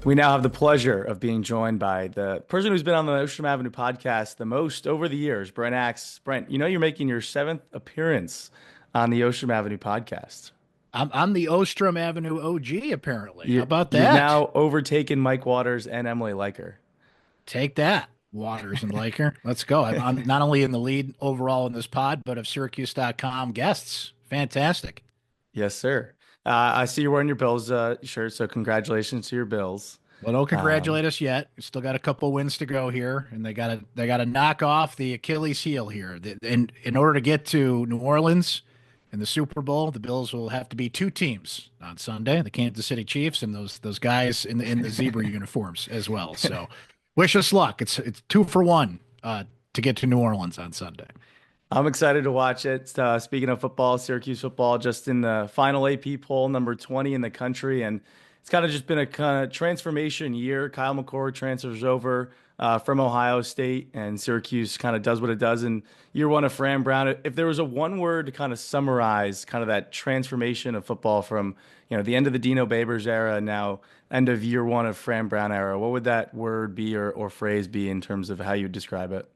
We now have the pleasure of being joined by the person who's been on the Ostrom Avenue podcast the most over the years, Brent Axe. Brent, you're making your seventh appearance on the Ostrom Avenue podcast. I'm the Ostrom Avenue OG, apparently. How You, about you've that? now overtaken Mike Waters and Emily Liker. Take that, Waters and Laker. Let's go. I'm not only in the lead overall in this pod, but of Syracuse.com guests. Fantastic. Yes, sir. I see you're wearing your Bills shirt, so congratulations to your Bills. Well, don't Um, congratulate us yet. We still got a couple wins to go here, and they gotta knock off the Achilles heel here. In order to get to New Orleans in the Super Bowl, the Bills will have to be two teams on Sunday: the Kansas City Chiefs and those guys in the zebra uniforms as well. So, wish us luck. It's 2 for 1 to get to New Orleans on Sunday. I'm excited to watch it. Speaking of football, Syracuse football just in the final AP poll, number 20 in the country, and it's kind of just been a kind of transformation year. Kyle McCord transfers over from Ohio State, and Syracuse kind of does what it does in year one of Fran Brown. If there was a one word to kind of summarize kind of that transformation of football from the end of the Dino Babers era, now end of year one of Fran Brown era, what would that word be or phrase be in terms of how you describe it?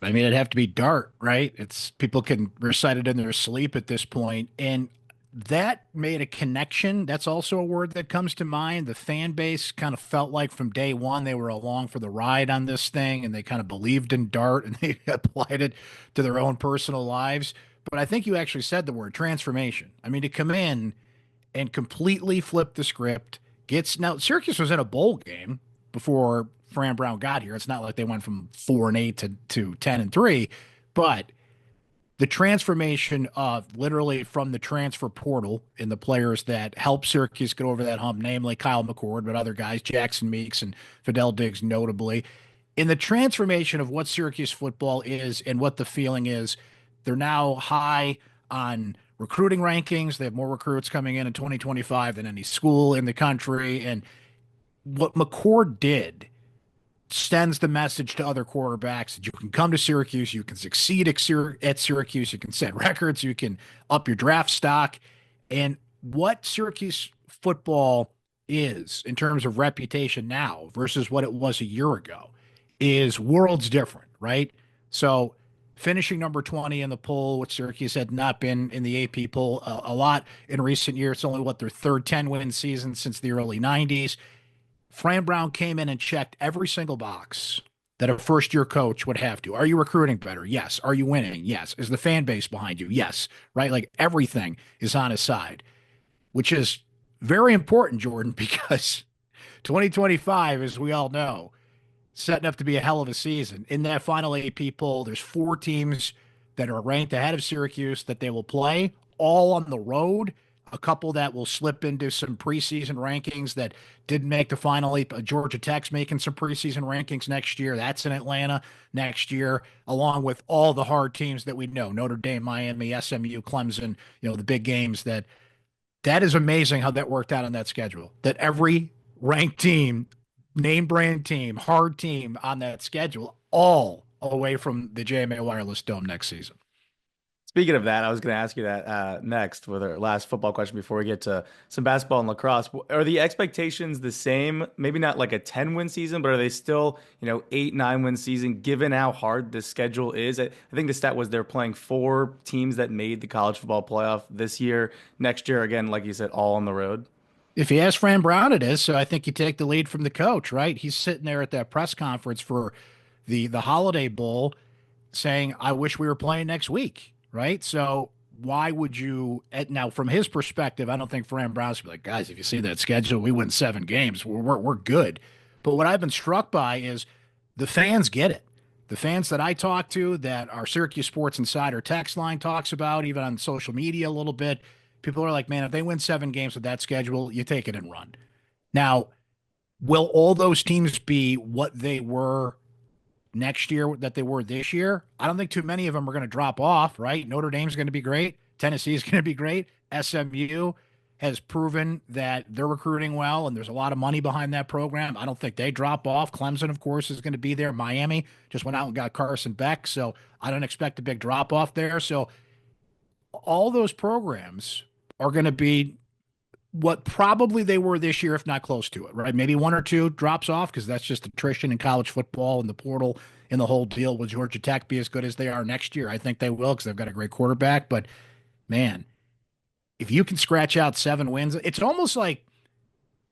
I mean, it'd have to be Dart, right? It's people can recite it in their sleep at this point, and that made a connection. That's also a word that comes to mind. The fan base kind of felt like from day one they were along for the ride on this thing, and they kind of believed in Dart and they applied it to their own personal lives. But I think you actually said the word transformation. I mean, to come in and completely flip the script. Gets now Syracuse was in a bowl game before Fran Brown got here. It's not like they went from 4-8 to 10-3, but the transformation of literally from the transfer portal in the players that helped Syracuse get over that hump, namely Kyle McCord, but other guys, Jackson Meeks and Fidel Diggs, notably, in the transformation of what Syracuse football is and what the feeling is. They're now high on recruiting rankings. They have more recruits coming in 2025 than any school in the country. And what McCord did sends the message to other quarterbacks that you can come to Syracuse, you can succeed at Syracuse, you can set records, you can up your draft stock. And what Syracuse football is in terms of reputation now versus what it was a year ago is worlds different, right? So finishing number 20 in the poll, which Syracuse had not been in the AP poll a lot in recent years. It's only what their third 10-win season since the early 90s. Fran Brown came in and checked every single box that a first year coach would have to. Are you recruiting better? Yes. Are you winning? Yes. Is the fan base behind you? Yes. Right? Like everything is on his side, which is very important, Jordan, because 2025, as we all know, setting up to be a hell of a season. In that final AP poll, there's 4 teams that are ranked ahead of Syracuse that they will play, all on the road. A couple that will slip into some preseason rankings that didn't make the final. Georgia Tech's making some preseason rankings next year. That's in Atlanta next year, along with all the hard teams that we know: Notre Dame, Miami, SMU, Clemson. The big games. That is amazing how that worked out on that schedule. That every ranked team, name brand team, hard team on that schedule, all away from the JMA Wireless Dome next season. Speaking of that, I was going to ask you that next with our last football question before we get to some basketball and lacrosse. Are the expectations the same? Maybe not like a 10-win season, but are they still, 8, 9-win season given how hard the schedule is? I think the stat was they're playing 4 teams that made the college football playoff this year. Next year, again, like you said, all on the road. If you ask Fran Brown, it is. So I think you take the lead from the coach, right? He's sitting there at that press conference for the Holiday Bowl saying, I wish we were playing next week, right? So why would you now from his perspective, I don't think Fran Brown's be like, guys, if you see that schedule, we win 7 games. We're good. But what I've been struck by is the fans get it. The fans that I talk to that our Syracuse Sports Insider text line talks about, even on social media a little bit, people are like, man, if they win 7 games with that schedule, you take it and run. Now, will all those teams be what they were next year that they were this year? I don't think too many of them are going to drop off, right? Notre Dame's going to be great. Tennessee is going to be great. SMU has proven that they're recruiting well, and there's a lot of money behind that program. I don't think they drop off. Clemson, of course, is going to be there. Miami just went out and got Carson Beck, so I don't expect a big drop off there. So all those programs are going to be what probably they were this year, if not close to it, right? Maybe one or two drops off because that's just attrition in college football and the portal and the whole deal. Will Georgia Tech be as good as they are next year? I think they will because they've got a great quarterback. But man, if you can scratch out 7 wins, it's almost like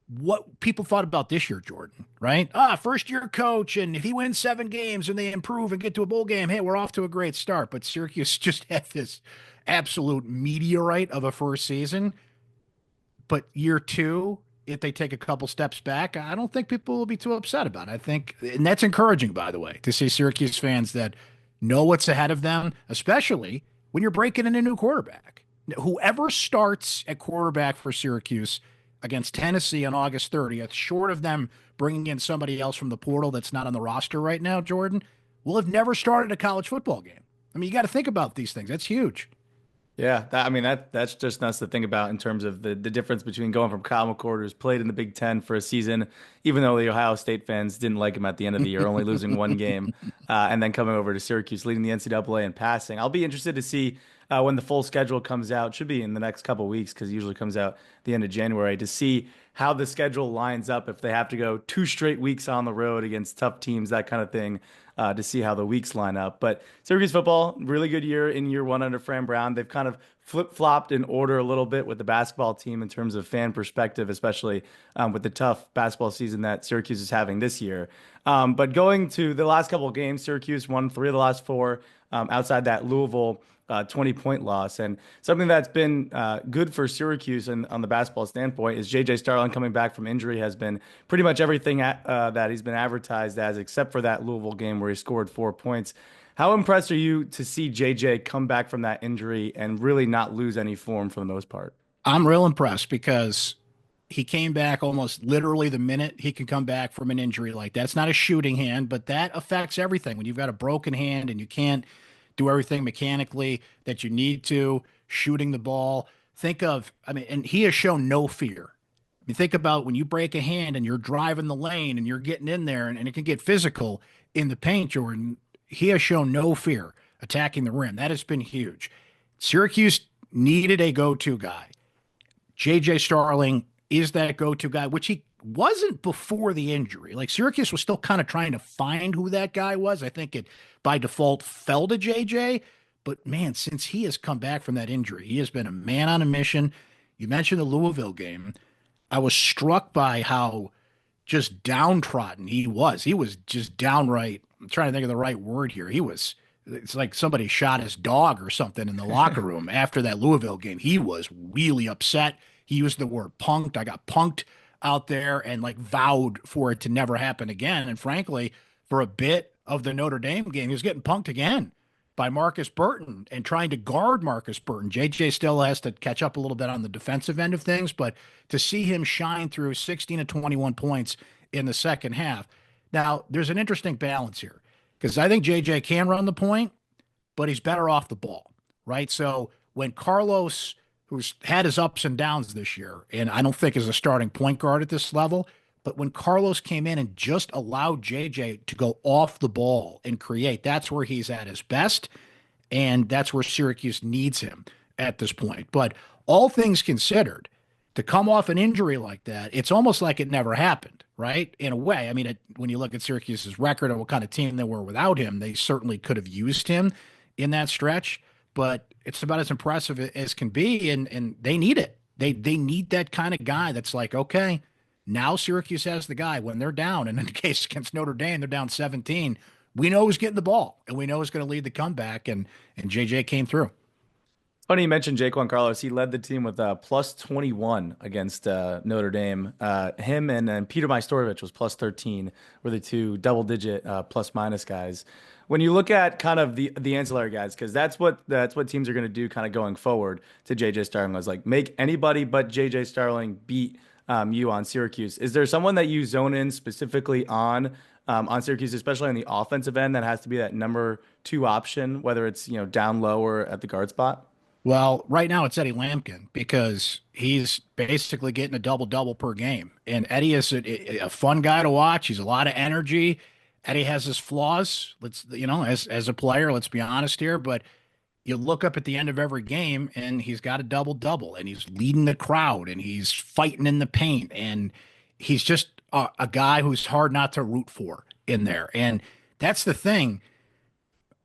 what people thought about this year, Jordan, right? First year coach, and if he wins 7 games and they improve and get to a bowl game, hey, we're off to a great start. But Syracuse just had this absolute meteorite of a first season. But year two, if they take a couple steps back, I don't think people will be too upset about it. I think, and that's encouraging, by the way, to see Syracuse fans that know what's ahead of them, especially when you're breaking in a new quarterback. Whoever starts at quarterback for Syracuse against Tennessee on August 30th, short of them bringing in somebody else from the portal that's not on the roster right now, Jordan, will have never started a college football game. I mean, you got to think about these things. That's huge. Yeah, I mean that's just nuts to think about in terms of the difference between going from Kyle McCord, who's played in the Big Ten for a season, even though the Ohio State fans didn't like him at the end of the year, only losing one game, and then coming over to Syracuse, leading the NCAA in passing. I'll be interested to see when the full schedule comes out. Should be in the next couple of weeks because it usually comes out the end of January to see how the schedule lines up if they have to go 2 straight weeks on the road against tough teams, that kind of thing. To see how the weeks line up. But Syracuse football, really good year in year one under Fran Brown. They've kind of flip-flopped in order a little bit with the basketball team in terms of fan perspective, especially with the tough basketball season that Syracuse is having this year. But going to the last couple of games, Syracuse won 3 of the last 4 outside that Louisville 20-point loss. And something that's been good for Syracuse and on the basketball standpoint is J.J. Starling coming back from injury has been pretty much everything that he's been advertised as, except for that Louisville game where he scored 4 points. How impressed are you to see J.J. come back from that injury and really not lose any form for the most part? I'm real impressed because he came back almost literally the minute he can come back from an injury like that. It's not a shooting hand, but that affects everything. When you've got a broken hand and you can't do everything mechanically that you need to, shooting the ball. Think of, I mean, and he has shown no fear. I mean, think about when you break a hand and you're driving the lane and you're getting in there and it can get physical in the paint, Jordan. He has shown no fear attacking the rim. That has been huge. Syracuse needed a go-to guy. J.J. Starling is that go-to guy, which he wasn't before the injury. Like Syracuse was still kind of trying to find who that guy was. I think it by default fell to J.J. But man, since he has come back from that injury, he has been a man on a mission. You mentioned the Louisville game. I was struck by how just downtrodden he was. He was just downright, I'm trying to think of the right word here. It's like somebody shot his dog or something in the locker room after that Louisville game. He was really upset. He used the word punked. I got punked out there and like vowed for it to never happen again. And frankly, for a bit of the Notre Dame game, he was getting punked again by Marcus Burton and trying to guard Marcus Burton. JJ still has to catch up a little bit on the defensive end of things, but to see him shine through 16 to 21 points in the second half. Now, there's an interesting balance here because I think JJ can run the point, but he's better off the ball, right? So when Carlos, who's had his ups and downs this year, and I don't think is a starting point guard at this level, but when Carlos came in and just allowed JJ to go off the ball and create, that's where he's at his best. And that's where Syracuse needs him at this point. But all things considered, to come off an injury like that, it's almost like it never happened, right? In a way. I mean, when you look at Syracuse's record and what kind of team they were without him, they certainly could have used him in that stretch. But it's about as impressive as can be, and they need it. They need that kind of guy that's like, okay, now Syracuse has the guy when they're down. And in the case against Notre Dame, they're down 17. We know who's getting the ball, and we know who's going to lead the comeback, and JJ came through. Funny you mentioned Jaquan Carlos. He led the team with plus 21 against Notre Dame. Him and Peter Majstorovic was plus 13 were the two double-digit plus minus guys. When you look at kind of the ancillary guys, because that's what teams are going to do kind of going forward to JJ Starling was like make anybody but JJ Starling beat you on Syracuse. Is there someone that you zone in specifically on Syracuse, especially on the offensive end, that has to be that number 2 option, whether it's down low or at the guard spot? Well, right now it's Eddie Lampkin because he's basically getting a double-double per game. And Eddie is a fun guy to watch. He's a lot of energy. Eddie has his flaws, as a player, let's be honest here, but you look up at the end of every game and he's got a double double and he's leading the crowd and he's fighting in the paint and he's just a guy who's hard not to root for in there. And that's the thing.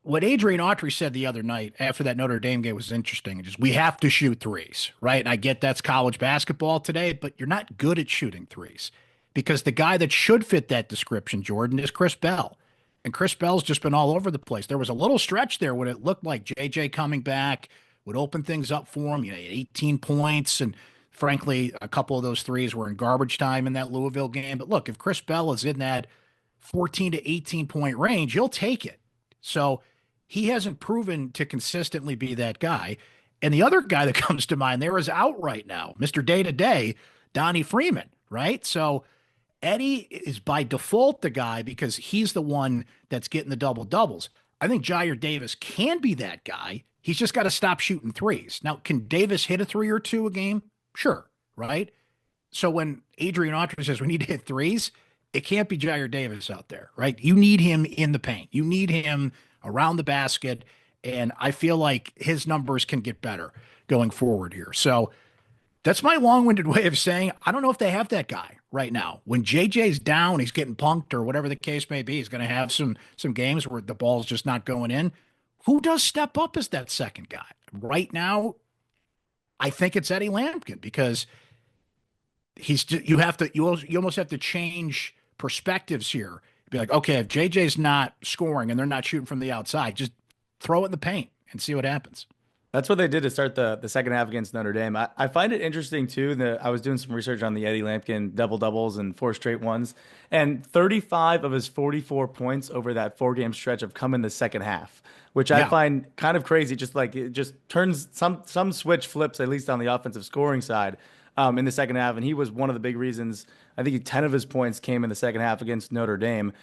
What Adrian Autry said the other night after that Notre Dame game was interesting. Just we have to shoot threes, right? And I get that's college basketball today, but you're not good at shooting threes because the guy that should fit that description, Jordan, is Chris Bell. And Chris Bell's just been all over the place. There was a little stretch there when it looked like JJ coming back would open things up for him. You know, he had 18 points, and frankly, a couple of those threes were in garbage time in that Louisville game. But look, if Chris Bell is in that 14 to 18 point range, you'll take it. So he hasn't proven to consistently be that guy. And the other guy that comes to mind there is out right now, Mr. Day to Day, Donnie Freeman, right? So Eddie is by default the guy because he's the one that's getting the double doubles. I think Jair Davis can be that guy. He's just got to stop shooting threes. Now, can Davis hit a three or two a game? Sure, right? So when Adrian Autry says we need to hit threes, it can't be Jair Davis out there, right? You need him in the paint. You need him around the basket, and I feel like his numbers can get better going forward here. So that's my long-winded way of saying I don't know if they have that guy right now. When JJ's down, he's getting punked or whatever the case may be. He's going to have some games where the ball's just not going in. Who does step up as that second guy? Right now, I think it's Eddie Lampkin because you almost have to change perspectives here. Be like, okay, if JJ's not scoring and they're not shooting from the outside, just throw it in the paint and see what happens. That's what they did to start the second half against Notre Dame. I find it interesting too that I was doing some research on the Eddie Lampkin double doubles and four straight ones, and 35 of his 44 points over that 4 game stretch have come in the second half, which I find kind of crazy. Just like it just turns some switch flips at least on the offensive scoring side in the second half, and he was one of the big reasons. I think 10 of his points came in the second half against Notre Dame.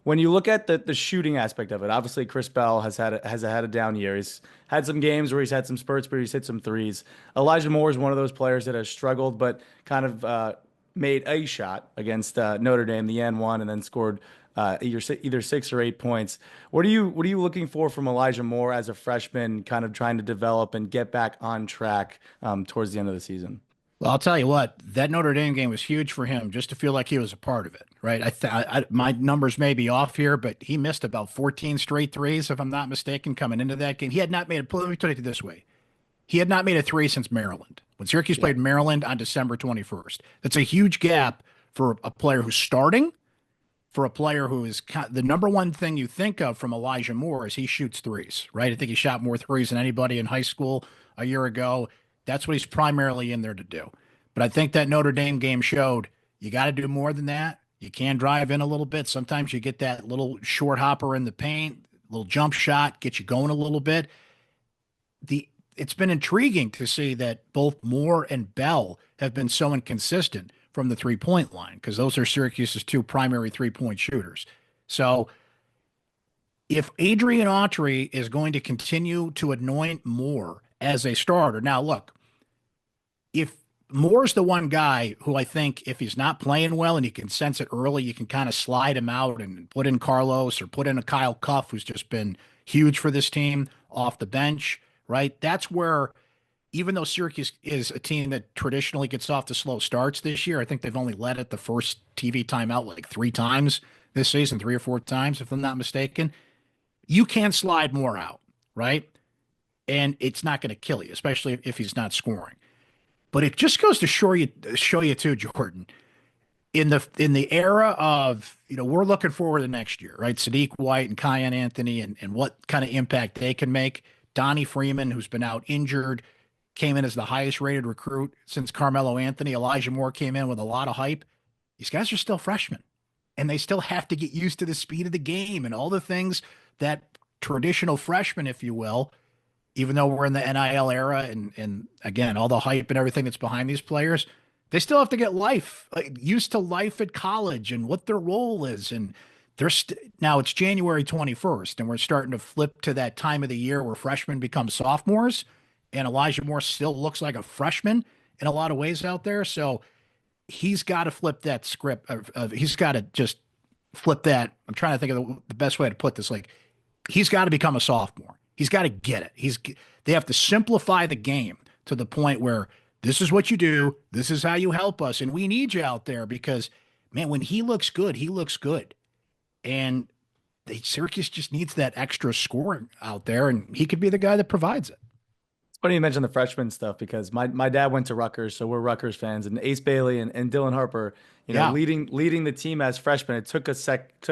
When you look at the shooting aspect of it, obviously Chris Bell has had a down year. He's had some games where he's had some spurts where he's hit some threes. Elijah Moore is one of those players that has struggled, but kind of made a shot against Notre Dame, the N1, and then scored either 6 or 8 points. What are you looking for from Elijah Moore as a freshman, kind of trying to develop and get back on track towards the end of the season? Well, I'll tell you what, that Notre Dame game was huge for him just to feel like he was a part of it, right? My numbers may be off here, but he missed about 14 straight threes, if I'm not mistaken, coming into that game. He had not made let me put it this way. He had not made a three since Maryland. When Syracuse played Maryland on December 21st. That's a huge gap for a player who's starting, for a player who is the number one thing you think of from Elijah Moore is he shoots threes, right? I think he shot more threes than anybody in high school a year ago. That's what he's primarily in there to do. But I think that Notre Dame game showed you got to do more than that. You can drive in a little bit. Sometimes you get that little short hopper in the paint, little jump shot, get you going a little bit. It's been intriguing to see that both Moore and Bell have been so inconsistent from the three-point line because those are Syracuse's two primary three-point shooters. So if Adrian Autry is going to continue to anoint Moore as a starter. Now, look, if Moore's the one guy who I think if he's not playing well and you can sense it early, you can kind of slide him out and put in Carlos or put in a Kyle Cuff, who's just been huge for this team off the bench, right? That's where, even though Syracuse is a team that traditionally gets off to slow starts this year, I think they've only led it the first TV timeout like 3 times this season, 3 or 4 times, if I'm not mistaken. You can slide Moore out, right? And it's not going to kill you, especially if he's not scoring. But it just goes to show you too, Jordan, in the era of, we're looking forward to next year, right? Sadiq White and Kiyan Anthony and what kind of impact they can make. Donnie Freeman, who's been out injured, came in as the highest rated recruit since Carmelo Anthony. Elijah Moore came in with a lot of hype. These guys are still freshmen, and they still have to get used to the speed of the game and all the things that traditional freshmen, if you will, even though we're in the NIL era and again, all the hype and everything that's behind these players, they still have to get used to life at college and what their role is. And now it's January 21st, and we're starting to flip to that time of the year where freshmen become sophomores, and Elijah Moore still looks like a freshman in a lot of ways out there. So he's got to flip that script. He's got to just flip that. I'm trying to think of the best way to put this. Like, he's got to become a sophomore. He's got to get it. They have to simplify the game to the point where this is what you do, this is how you help us, and we need you out there because, man, when he looks good, he looks good. And Syracuse just needs that extra scoring out there, and he could be the guy that provides it. It's funny you mentioned the freshman stuff because my dad went to Rutgers, so we're Rutgers fans, and Ace Bailey and Dylan Harper, Yeah. leading the team as freshmen. It took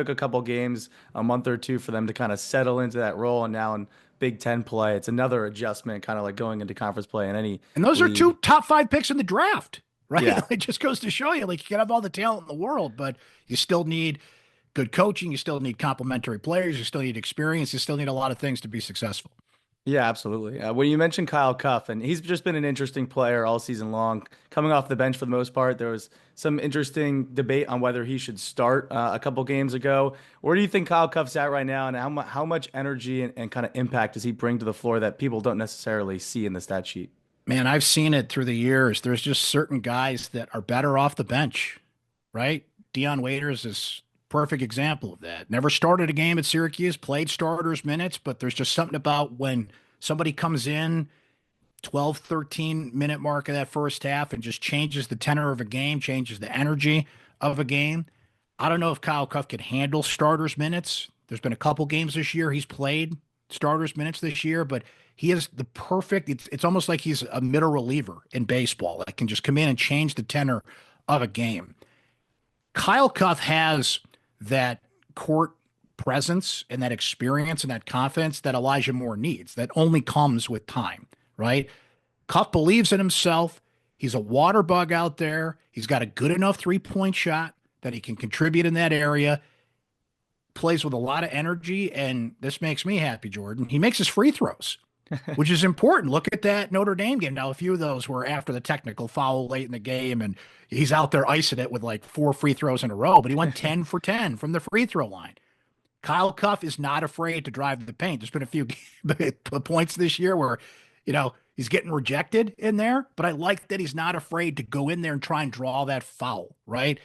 a couple games, a month or two for them to kind of settle into that role, and now in Big Ten play, it's another adjustment, kind of like going into conference play in any And those are two league. top 5 picks in the draft, right? Yeah. It just goes to show you, like, you can have all the talent in the world, but you still need good coaching. You still need complementary players. You still need experience. You still need a lot of things to be successful. Yeah, absolutely. When you mentioned Kyle Cuff, and he's just been an interesting player all season long, coming off the bench for the most part. There was some interesting debate on whether he should start a couple games ago. Where do you think Kyle Cuff's at right now, and how much energy and kind of impact does he bring to the floor that people don't necessarily see in the stat sheet? Man, I've seen it through the years. There's just certain guys that are better off the bench, right? Dion Waiters is a perfect example of that. Never started a game at Syracuse, played starters minutes, but there's just something about when somebody comes in 12, 13-minute mark of that first half and just changes the tenor of a game, changes the energy of a game. I don't know if Kyle Cuff could handle starters minutes. There's been a couple games this year he's played starters minutes this year, but he is the perfect. It's almost like he's a middle reliever in baseball that can just come in and change the tenor of a game. Kyle Cuff has that court presence and that experience and that confidence that Elijah Moore needs. That only comes with time, right? Cuff believes in himself. He's a water bug out there. He's got a good enough 3-point shot that he can contribute in that area. Plays with a lot of energy, and this makes me happy, Jordan. He makes his free throws, which is important. Look at that Notre Dame game. Now, a few of those were after the technical foul late in the game, and he's out there icing it with like 4 free throws in a row, but he went 10 for 10 from the free throw line. Kyle Cuff is not afraid to drive the paint. There's been a few points this year where, he's getting rejected in there, but I like that he's not afraid to go in there and try and draw that foul, right?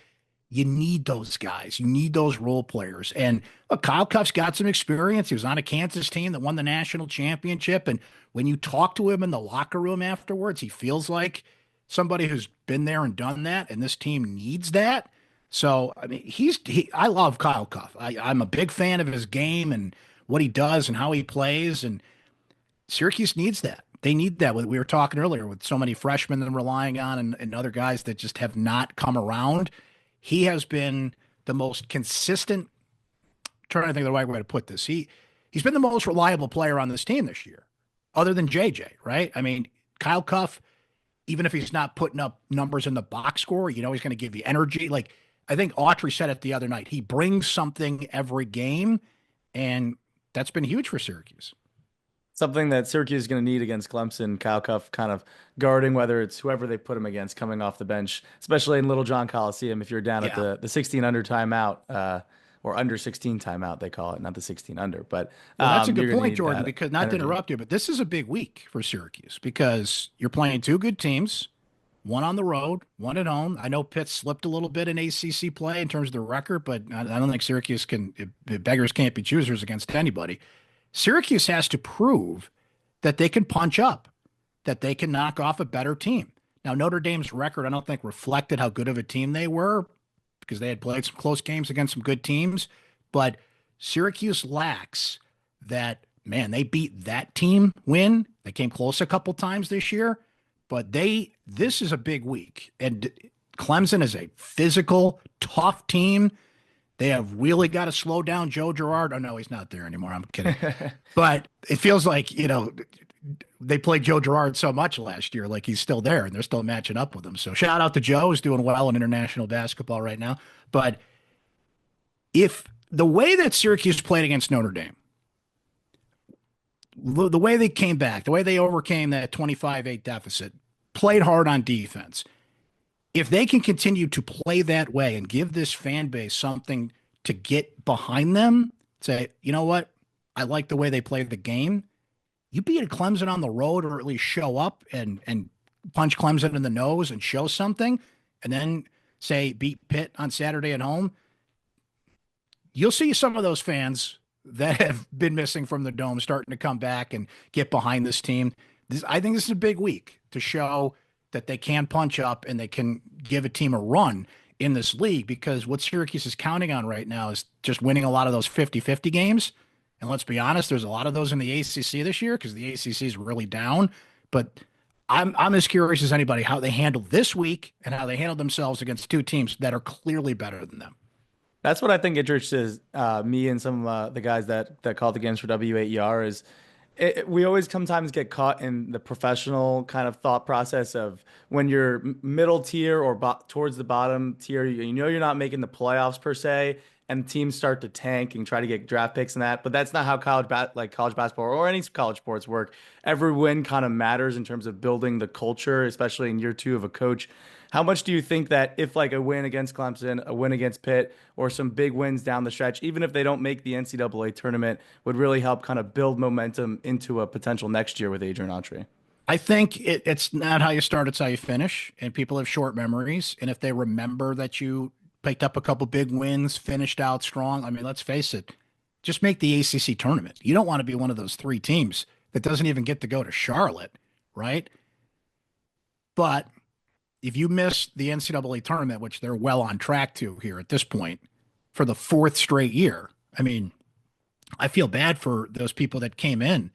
You need those guys. You need those role players. And look, Kyle Cuff's got some experience. He was on a Kansas team that won the national championship. And when you talk to him in the locker room afterwards, he feels like somebody who's been there and done that. And this team needs that. So, I mean, I love Kyle Cuff. I'm a big fan of his game and what he does and how he plays. And Syracuse needs that. They need that. We were talking earlier with so many freshmen that I'm relying on and other guys that just have not come around. He has been the most consistent. Trying to think of the right way to put this. He's been the most reliable player on this team this year, other than JJ, right? I mean, Kyle Cuff, even if he's not putting up numbers in the box score, he's going to give you energy. Like I think Autry said it the other night. He brings something every game, and that's been huge for Syracuse. Something that Syracuse is going to need against Clemson, Kyle Cuff kind of guarding whether it's whoever they put him against coming off the bench, especially in Little John Coliseum. If you're down at Yeah. the 16 under timeout, or under 16 timeout, they call it, not the 16 under. But Well, that's a you're good going to point, need Jordan, that because not to energy. interrupt you, but this is a big week for Syracuse because you're playing two good teams, one on the road, one at home. I know Pitt slipped a little bit in ACC play in terms of the record, but I don't think Syracuse beggars can't be choosers against anybody. Syracuse has to prove that they can punch up, that they can knock off a better team. Now, Notre Dame's record, I don't think reflected how good of a team they were because they had played some close games against some good teams. But Syracuse lacks that, man, they beat that team win. They came close a couple times this year, but this is a big week. And Clemson is a physical, tough team. They have really got to slow down Joe Girard. Oh, no, he's not there anymore. I'm kidding. But it feels like, they played Joe Girard so much last year, like he's still there and they're still matching up with him. So shout out to Joe, who's doing well in international basketball right now. But if the way that Syracuse played against Notre Dame, the way they came back, the way they overcame that 25-8 deficit, played hard on defense, if they can continue to play that way and give this fan base something to get behind them, say, you know what? I like the way they play the game. You beat a Clemson on the road or at least show up and punch Clemson in the nose and show something, and then say beat Pitt on Saturday at home. You'll see some of those fans that have been missing from the Dome starting to come back and get behind this team. I think this is a big week to show that they can punch up and they can give a team a run in this league, because what Syracuse is counting on right now is just winning a lot of those 50-50 games. And let's be honest, there's a lot of those in the ACC this year because the ACC is really down. But I'm as curious as anybody how they handle this week and how they handle themselves against two teams that are clearly better than them. That's what I think interests me and some of the guys that call the games for W8ER is we always sometimes get caught in the professional kind of thought process of when you're middle tier or towards the bottom tier, you know you're not making the playoffs per se, and teams start to tank and try to get draft picks and that. But that's not how college basketball or any college sports work. Every win kind of matters in terms of building the culture, especially in year two of a coach. How much do you think that if like a win against Clemson, a win against Pitt, or some big wins down the stretch, even if they don't make the NCAA tournament, would really help kind of build momentum into a potential next year with Adrian Autry? I think it's not how you start, it's how you finish. And people have short memories. And if they remember that you picked up a couple big wins, finished out strong, I mean, let's face it, just make the ACC tournament. You don't want to be one of those three teams that doesn't even get to go to Charlotte, right? But if you miss the NCAA tournament, which they're well on track to here at this point, for the fourth straight year, I mean, I feel bad for those people that came in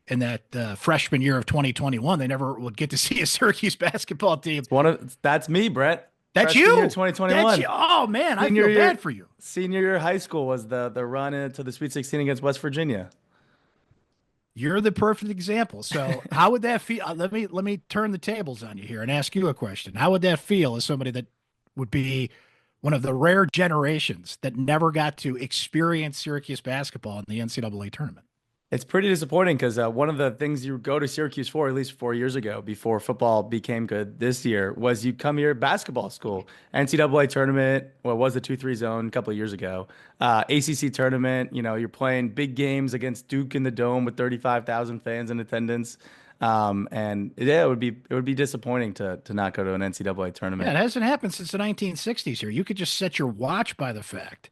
that freshman year of 2021. They never would get to see a Syracuse basketball team. That's me, Brett. That's Freshman you. year 2021. That's you. Oh man, I Senior feel year, bad for you. Senior year of high school was the run into the Sweet 16 against West Virginia. You're the perfect example. So how would that feel? Let me turn the tables on you here and ask you a question. How would that feel as somebody that would be one of the rare generations that never got to experience Syracuse basketball in the NCAA tournament? It's pretty disappointing because one of the things you go to Syracuse for, at least 4 years ago, before football became good this year, was you come here basketball school. NCAA tournament, well, it was the 2-3 zone a couple of years ago. ACC tournament, you're playing big games against Duke in the Dome with 35,000 fans in attendance. And yeah, it would be disappointing to not go to an NCAA tournament. Yeah, it hasn't happened since the 1960s here. You could just set your watch by the fact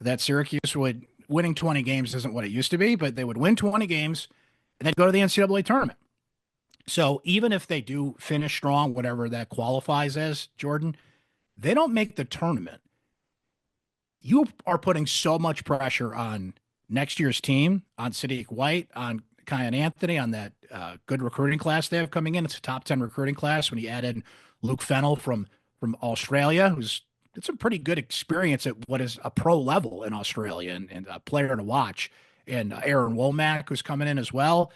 that Syracuse would winning 20 games isn't what it used to be, but they would win 20 games and then go to the NCAA tournament. So even if they do finish strong, whatever that qualifies as, Jordan, they don't make the tournament. You are putting so much pressure on next year's team, on Sadiq White, on Kyan Anthony, on that good recruiting class they have coming in. It's a top 10 recruiting class when you add in Luke Fennell from Australia, who's it's a pretty good experience at what is a pro level in Australia and a player to watch. And Aaron Womack, who's coming in as well.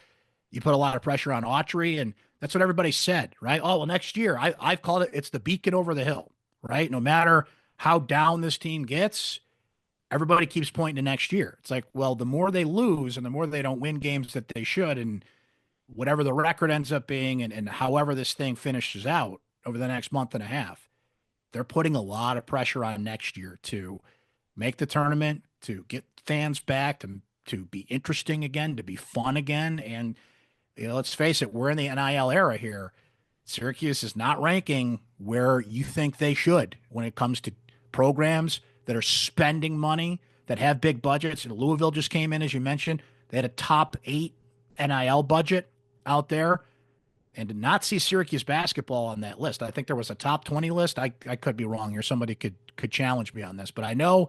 You put a lot of pressure on Autry, and that's what everybody said, right? Oh, well, next year, I've called it's the beacon over the hill, right? No matter how down this team gets, everybody keeps pointing to next year. It's like, well, the more they lose and the more they don't win games that they should, and whatever the record ends up being, and however this thing finishes out over the next month and a half, they're putting a lot of pressure on next year to make the tournament, to get fans back, to be interesting again, to be fun again. And let's face it, we're in the NIL era here. Syracuse is not ranking where you think they should when it comes to programs that are spending money, that have big budgets. And Louisville just came in, as you mentioned. They had a top 8 NIL budget out there. And to not see Syracuse basketball on that list, I think there was a top 20 list. I could be wrong here. Somebody could challenge me on this, but I know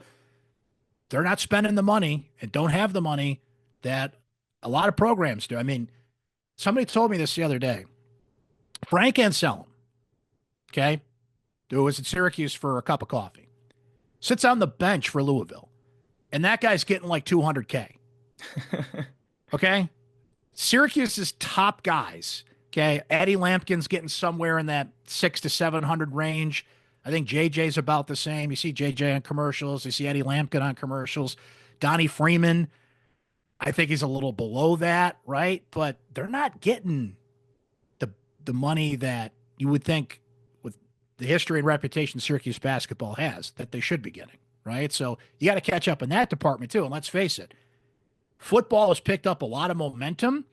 they're not spending the money and don't have the money that a lot of programs do. I mean, somebody told me this the other day. Frank Anselm, okay, who was at Syracuse for a cup of coffee, sits on the bench for Louisville, and that guy's getting like $200K. Okay, Syracuse's top guys. Okay, Eddie Lampkin's getting somewhere in that 600 to 700 range. I think JJ's about the same. You see JJ on commercials. You see Eddie Lampkin on commercials. Donnie Freeman, I think he's a little below that, right? But they're not getting the money that you would think with the history and reputation Syracuse basketball has that they should be getting, right? So you got to catch up in that department too. And let's face it, football has picked up a lot of momentum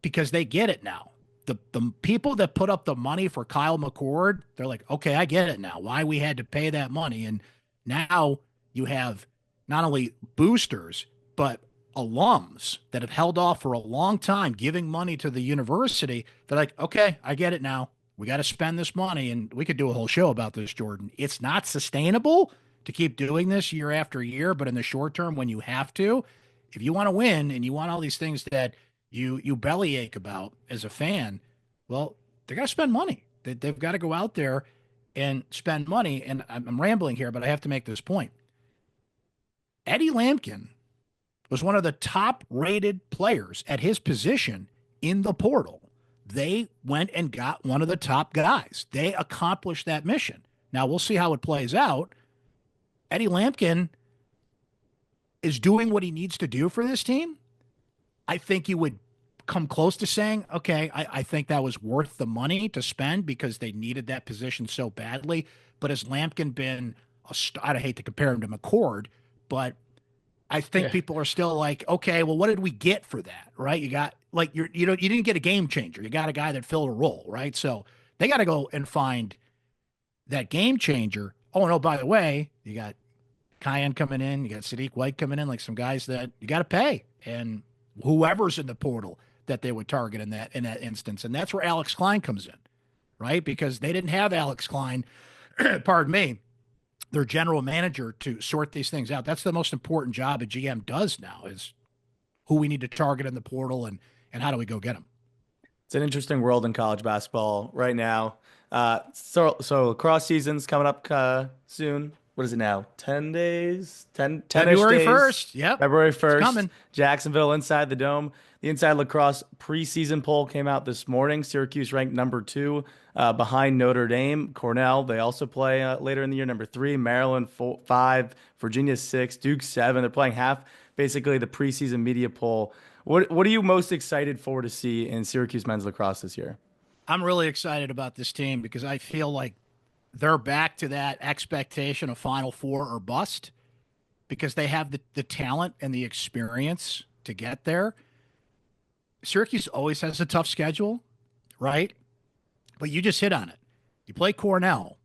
because they get it now. The people that put up the money for Kyle McCord, they're like, okay, I get it now. Why we had to pay that money. And now you have not only boosters, but alums that have held off for a long time giving money to the university. They're like, okay, I get it now. We got to spend this money. And we could do a whole show about this, Jordan. It's not sustainable to keep doing this year after year, but in the short term, when you have to, if you want to win and you want all these things that you bellyache about as a fan, well, they got to spend money. They've got to go out there and spend money. And I'm rambling here, but I have to make this point. Eddie Lampkin was one of the top rated players at his position in the portal. They went and got one of the top guys. They accomplished that mission. Now we'll see how it plays out. Eddie Lampkin is doing what he needs to do for this team. I think he would come close to saying, okay, I think that was worth the money to spend because they needed that position so badly. But has Lampkin been, I hate to compare him to McCord, but I think people are still like, okay, well, what did we get for that? Right? You got like you didn't get a game changer. You got a guy that filled a role, right? So they got to go and find that game changer. Oh no, by the way, you got Cayenne coming in, you got Sadiq White coming in, like some guys that you got to pay, and whoever's in the portal that they would target in that instance, and that's where Alex Klein comes in, right? Because they didn't have Alex Klein, pardon me, their general manager to sort these things out. That's the most important job a GM does now is who we need to target in the portal and how do we go get them. It's an interesting world in college basketball right now. So lacrosse season's coming up soon. What is it now? 10 days? 10 February days. 1st. Yep. February It's 1st. coming. Jacksonville inside the dome. The Inside Lacrosse preseason poll came out this morning. Syracuse ranked number 2 behind Notre Dame. Cornell, they also play later in the year, number 3. Maryland 5. Virginia 6. Duke 7. They're playing half, basically, the preseason media poll. What are you most excited for to see in Syracuse men's lacrosse this year? I'm really excited about this team because I feel like they're back to that expectation of Final Four or bust because they have the talent and the experience to get there. Syracuse always has a tough schedule, right? But you just hit on it. You play Cornell,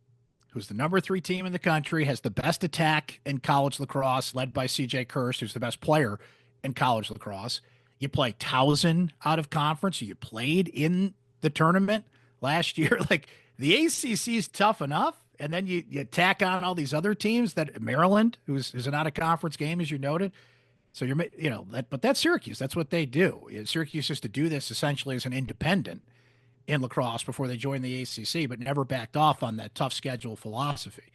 who's the number 3 team in the country, has the best attack in college lacrosse, led by C.J. Kirst, who's the best player in college lacrosse. You play Towson out of conference. You played in the tournament last year. Like, the ACC is tough enough, and then you tack on all these other teams that Maryland, who's an out of conference game, as you noted. So but that's Syracuse. That's what they do. Syracuse used to do this essentially as an independent in lacrosse before they joined the ACC, but never backed off on that tough schedule philosophy.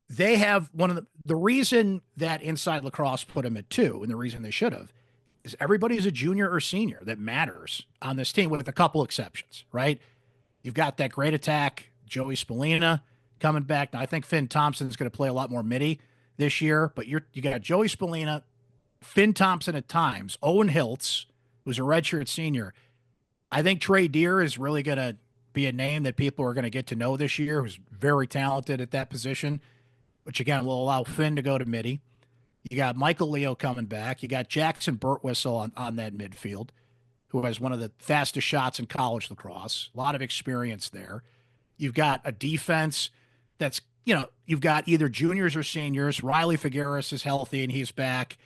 They have one of the reason that Inside Lacrosse put them at 2, and the reason they should have, is everybody's a junior or senior that matters on this team, with a couple exceptions, right? You've got that great attack, Joey Spallina coming back. Now, I think Finn Thompson's going to play a lot more midi this year, but you got Joey Spallina, Finn Thompson at times, Owen Hiltz, who's a redshirt senior. I think Trey Deer is really going to be a name that people are going to get to know this year, who's very talented at that position, which again will allow Finn to go to midi. You got Michael Leo coming back. You got Jackson Burtwhistle on that midfield, who has one of the fastest shots in college lacrosse. A lot of experience there. You've got a defense that's, you've got either juniors or seniors. Riley Figueres is healthy and he's back.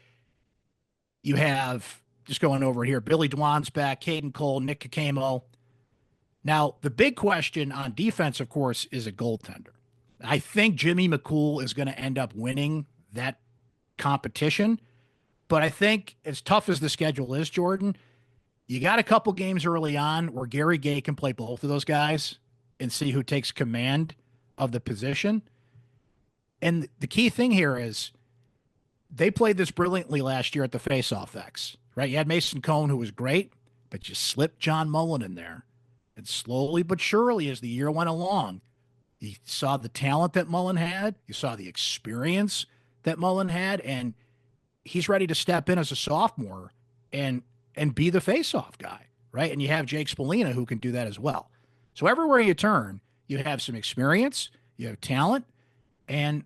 You have, just going over here, Billy Dwan's back, Caden Cole, Nick Kakamo. Now, the big question on defense, of course, is a goaltender. I think Jimmy McCool is going to end up winning that competition. But I think as tough as the schedule is, Jordan, you got a couple games early on where Gary Gay can play both of those guys and see who takes command of the position. And the key thing here is they played this brilliantly last year at the Face-Off X, right? You had Mason Cohn, who was great, but you slipped John Mullen in there. And slowly but surely, as the year went along, you saw the talent that Mullen had. You saw the experience that Mullen had, and he's ready to step in as a sophomore and be the face-off guy, right? And you have Jake Spallina, who can do that as well. So everywhere you turn, you have some experience, you have talent, and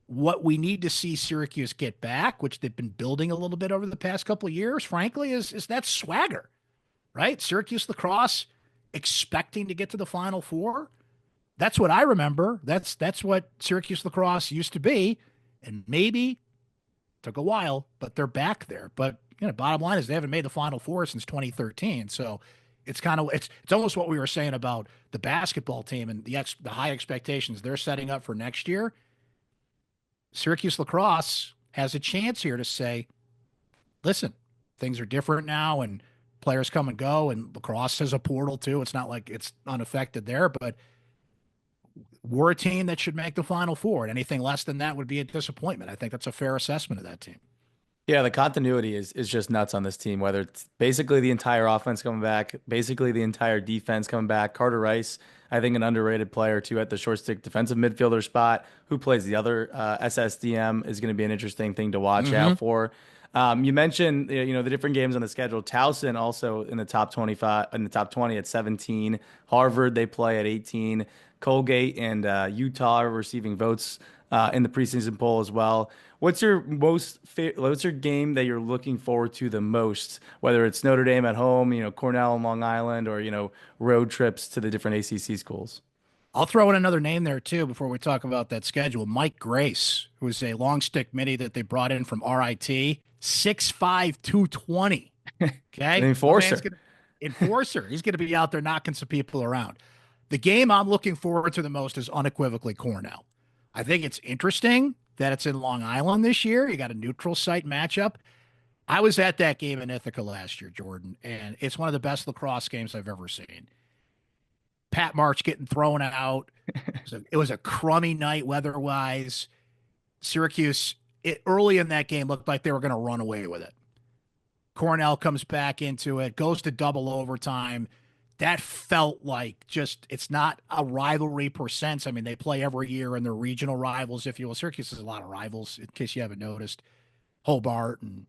what we need to see Syracuse get back, which they've been building a little bit over the past couple of years, frankly, is that swagger, right? Syracuse lacrosse expecting to get to the Final Four. That's what I remember. That's what Syracuse lacrosse used to be. And maybe Took a while, but they're back there. But bottom line is they haven't made the Final Four since 2013. So it's almost what we were saying about the basketball team and the high expectations they're setting up for next year. Syracuse lacrosse has a chance here to say, listen, things are different now, and players come and go, and lacrosse has a portal too. It's not like it's unaffected there, but we're a team that should make the Final Four, and anything less than that would be a disappointment. I think that's a fair assessment of that team. Yeah, the continuity is just nuts on this team, whether it's basically the entire offense coming back, basically the entire defense coming back. Carter Rice, I think an underrated player too at the short stick defensive midfielder spot. Who plays the other SSDM is going to be an interesting thing to watch Mm-hmm. out for. You mentioned the different games on the schedule. Towson also in the top 25 in the top 20 at 17. Harvard they play at 18. Colgate and Utah are receiving votes in the preseason poll as well. What's your game that you're looking forward to the most? Whether it's Notre Dame at home, Cornell and Long Island, or road trips to the different ACC schools. I'll throw in another name there too before we talk about that schedule. Mike Grace, who is a long stick midi that they brought in from RIT, 6'5", 220. An Okay. enforcer. Enforcer. He's going to be out there knocking some people around. The game I'm looking forward to the most is unequivocally Cornell. I think it's interesting that it's in Long Island this year. You got a neutral site matchup. I was at that game in Ithaca last year, Jordan, and it's one of the best lacrosse games I've ever seen. Pat March getting thrown out. It was a crummy night weather-wise. Syracuse, early in that game, looked like they were going to run away with it. Cornell comes back into it, goes to double overtime. That felt like it's not a rivalry per sense. I mean, they play every year and they're regional rivals, if you will. Syracuse has a lot of rivals, in case you haven't noticed. Hobart, and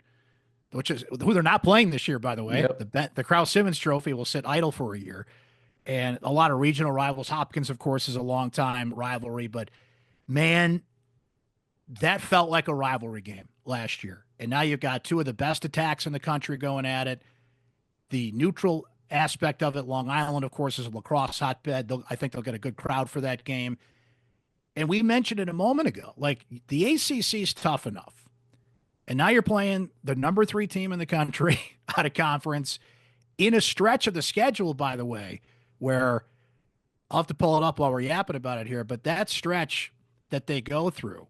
which is who they're not playing this year, by the way. Yep. The Kraus Simmons Trophy will sit idle for a year. And a lot of regional rivals. Hopkins, of course, is a long time rivalry, but man, that felt like a rivalry game last year. And now you've got two of the best attacks in the country going at it. The neutral aspect of it, Long Island, of course, is a lacrosse hotbed. I think they'll get a good crowd for that game. And we mentioned it a moment ago, like the ACC is tough enough. And now you're playing the number 3 team in the country out of conference in a stretch of the schedule, by the way, where I'll have to pull it up while we're yapping about it here, but that stretch that they go through,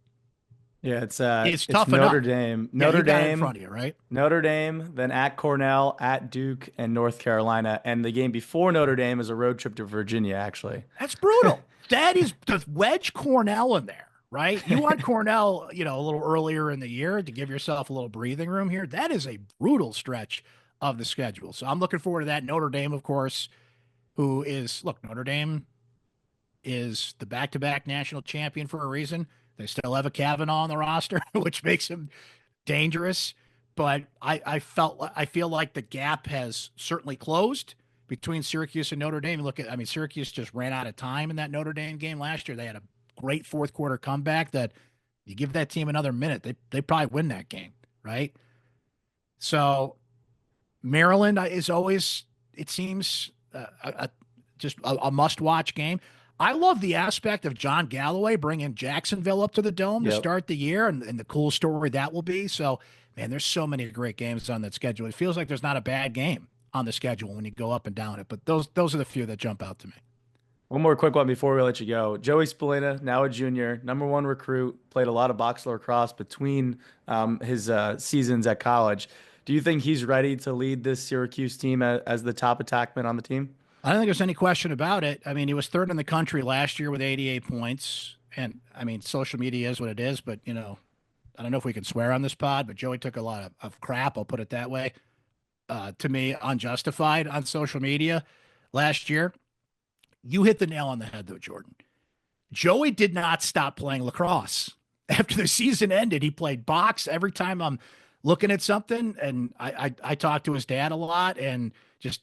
Yeah, it's tough Notre enough. Dame, Yeah, Notre you got it in Dame, front of you, right? Notre Dame, then at Cornell, at Duke, and North Carolina. And the game before Notre Dame is a road trip to Virginia, actually. That's brutal. That is to wedge Cornell in there, right? You want Cornell, a little earlier in the year to give yourself a little breathing room here. That is a brutal stretch of the schedule. So I'm looking forward to that. Notre Dame, of course, Notre Dame is the back-to-back national champion for a reason. They still have a Kavanaugh on the roster, which makes him dangerous. But I feel like the gap has certainly closed between Syracuse and Notre Dame. Syracuse just ran out of time in that Notre Dame game last year. They had a great fourth quarter comeback that you give that team another minute, they probably win that game, right? So Maryland is always, it seems, just a must-watch game. I love the aspect of John Galloway bringing Jacksonville up to the Dome to Yep. start the year, and the cool story that will be. So, man, there's so many great games on that schedule. It feels like there's not a bad game on the schedule when you go up and down it, but those are the few that jump out to me. One more quick one before we let you go. Joey Spallina, now a junior, #1 recruit, played a lot of box lacrosse between his seasons at college. Do you think he's ready to lead this Syracuse team as the top attackman on the team? I don't think there's any question about it. I mean, he was third in the country last year with 88 points. And I mean, social media is what it is, but I don't know if we can swear on this pod, but Joey took a lot of crap, I'll put it that way, to me, unjustified on social media last year. You hit the nail on the head, though, Jordan. Joey did not stop playing lacrosse. After the season ended, he played box every time I'm looking at something. And I talked to his dad a lot, and just,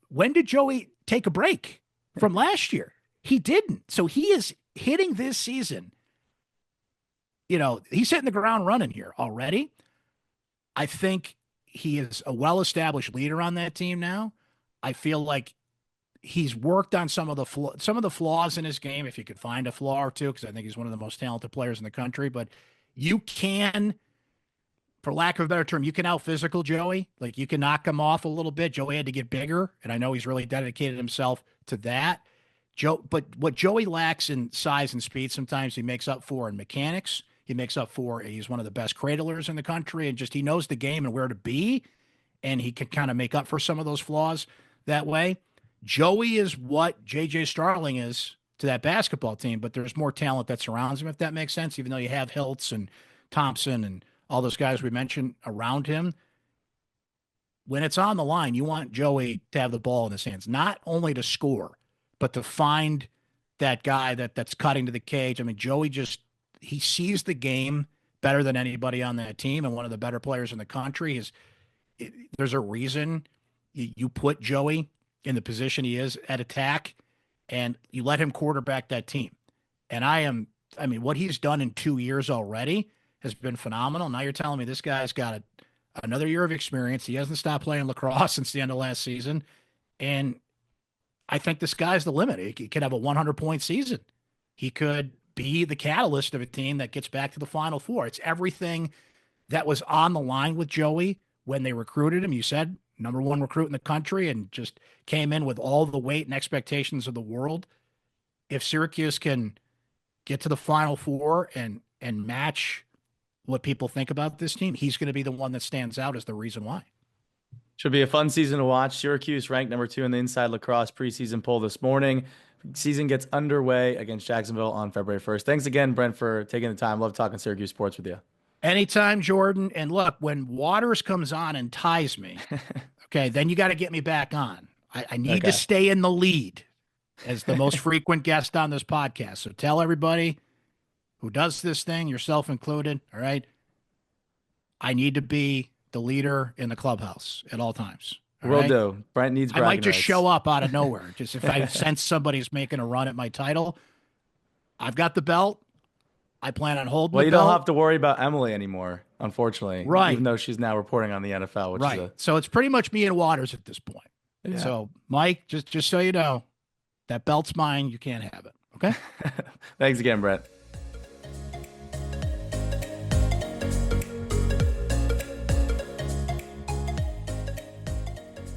when did Joey take a break from last year? He didn't. So he is hitting this season. He's hitting the ground running here already. I think he is a well-established leader on that team now. I feel like he's worked on some of the flaws in his game, if you could find a flaw or two, because I think he's one of the most talented players in the country. But you can, for lack of a better term, you can out physical Joey. Like you can knock him off a little bit. Joey had to get bigger, and I know he's really dedicated himself to that. But what Joey lacks in size and speed, sometimes he makes up for in mechanics. He makes up for. He's one of the best cradlers in the country, and just he knows the game and where to be, and he can kind of make up for some of those flaws that way. Joey is what JJ Starling is to that basketball team, but there's more talent that surrounds him, if that makes sense. Even though you have Hiltz and Thompson and all those guys we mentioned around him, when it's on the line, you want Joey to have the ball in his hands, not only to score, but to find that guy that's cutting to the cage. I mean, Joey he sees the game better than anybody on that team, and one of the better players in the country. There's a reason you put Joey in the position he is at attack, and you let him quarterback that team. And what he's done in 2 years already has been phenomenal. Now you're telling me this guy's got another year of experience. He hasn't stopped playing lacrosse since the end of last season. And I think the sky's the limit. He could have a 100-point season. He could be the catalyst of a team that gets back to the Final Four. It's everything that was on the line with Joey when they recruited him. You said number one recruit in the country and just came in with all the weight and expectations of the world. If Syracuse can get to the Final Four and match what people think about this team, he's going to be the one that stands out as the reason why. Should be a fun season to watch. Syracuse ranked number 2 in the Inside Lacrosse preseason poll this morning. Season gets underway against Jacksonville on February 1st. Thanks again, Brent, for taking the time. Love talking Syracuse sports with you. Anytime, Jordan. And look, when Waters comes on and ties me, okay, then you got to get me back on. I need to stay in the lead as the most frequent guest on this podcast. So tell everybody who does this thing, yourself included, all right? I need to be the leader in the clubhouse at all times. Will do. Brent needs bragging I might just rights. show up out of nowhere. Just if I sense somebody's making a run at my title, I've got the belt. I plan on holding the belt. Well, you don't have to worry about Emily anymore, unfortunately. Right. Even though she's now reporting on the NFL. Which right. Is So it's pretty much me and Waters at this point. Yeah. So, Mike, just so you know, that belt's mine. You can't have it. Okay? Thanks again, Brent.